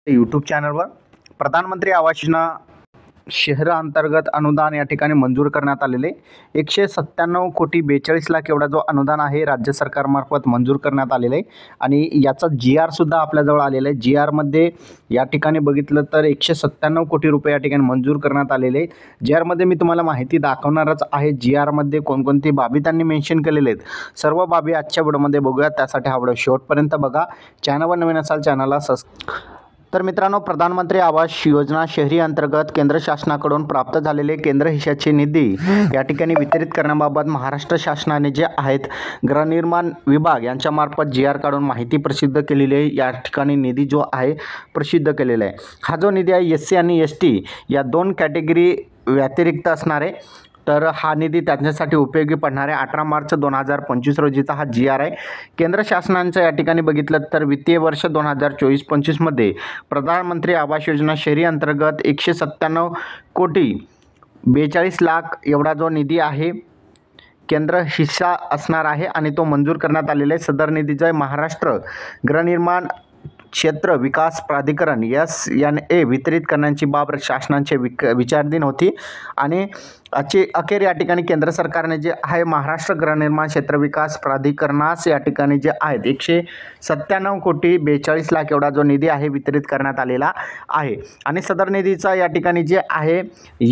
YouTube चॅनलवर प्रधानमंत्री आवास योजना शहर अंतर्गत अनुदान या ठिकाणी मंजूर करण्यात आलेले 197 कोटी 42 लाख एवढा जो अनुदान आहे राज्य सरकारमार्फत मंजूर करण्यात आलेलं आहे आणि याचा GR सुद्धा आपल्याजवळ आलेला आहे। GR मध्ये या ठिकाणी बघितलं तर 197 कोटी रुपये या ठिकाणी मंजूर करण्यात आलेले आहे। GR मध्ये मी तुम्हाला माहिती दाखवणारच आहे। GR मध्ये कोणकोणती बाबी त्यांनी मेन्शन केलेले आहेत, सर्व बाबी आजच्या व्हिडिओमध्ये बघूया। त्यासाठी हा व्हिडिओ शेवटपर्यंत बघा। चॅनलवर नवीन असाल चॅनलला तर मित्रांनो, प्रधानमंत्री आवास योजना शहरी अंतर्गत केंद्र शासनाकडून प्राप्त झालेले केंद्र हिशाचे निधी या ठिकाणी वितरित करण्याबाबत महाराष्ट्र शासनाने जे आहेत गृहनिर्माण विभाग यांच्यामार्फत GR काढून माहिती प्रसिद्ध केलेली आहे। या ठिकाणी निधी जो आहे प्रसिद्ध केलेला आहे। हा जो निधी आहे SC आणि ST या दोन कॅटेगरी व्यतिरिक्त असणार आहे। तर हा निधी त्यांच्यासाठी उपयोगी पडणार आहे। 18 मार्च 2025 रोजीचा हा GR आहे। केंद्र शासनाचं या ठिकाणी बघितलं तर वित्तीय वर्ष 2024-25 मध्ये प्रधानमंत्री आवास योजना शहरी अंतर्गत 197 कोटी 42 लाख एवढा जो निधी आहे केंद्र हिस्सा असणार आहे आणि तो मंजूर करण्यात आलेला आहे। सदर निधीचा महाराष्ट्र गृहनिर्माण क्षेत्र विकास प्राधिकरण SNA वितरित करण्याची बाब शासनाचे विचाराधीन होती आणि अखेर या ठिकाणी केंद्र सरकारने जे आहे महाराष्ट्र गृहनिर्माण क्षेत्र विकास प्राधिकरणास या ठिकाणी जे आहेत 197 कोटी 42 लाख एवढा जो निधी आहे वितरित करण्यात आलेला आहे आणि सदर निधीचा या ठिकाणी जे आहे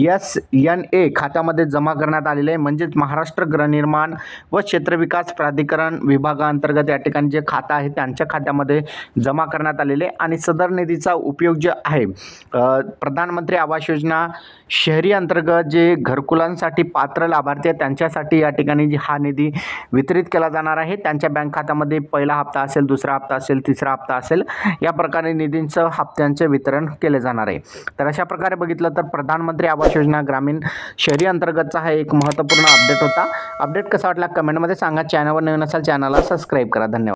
SNA खात्यामध्ये जमा करण्यात आलेले आहे। म्हणजेच महाराष्ट्र गृहनिर्माण व क्षेत्र विकास प्राधिकरण विभागाअंतर्गत या ठिकाणी जे खातं आहे त्यांच्या खात्यामध्ये जमा करण्यात आलेले आणि सदर निधीचा उपयोग जे आहे प्रधानमंत्री आवास योजना शहरी अंतर्गत जे घरकुलांसाठी पात्र लाभार्थी आहेत त्यांच्यासाठी या ठिकाणी हा निधी वितरित केला जाणार आहे। त्यांच्या बँक खात्यामध्ये पहिला हप्ता असेल, दुसरा हप्ता असेल, तिसरा हप्ता असेल, या प्रकारे निधींचं हप्त्यांचे वितरण केले जाणार आहे। तर अशा प्रकारे बघितलं तर प्रधानमंत्री आवास योजना ग्रामीण शहरी अंतर्गतचा हा एक महत्त्वपूर्ण अपडेट होता। अपडेट कसा वाटला कमेंटमध्ये सांगा। चॅनलवर नवीन असाल चॅनलला सबस्क्राईब करा। धन्यवाद।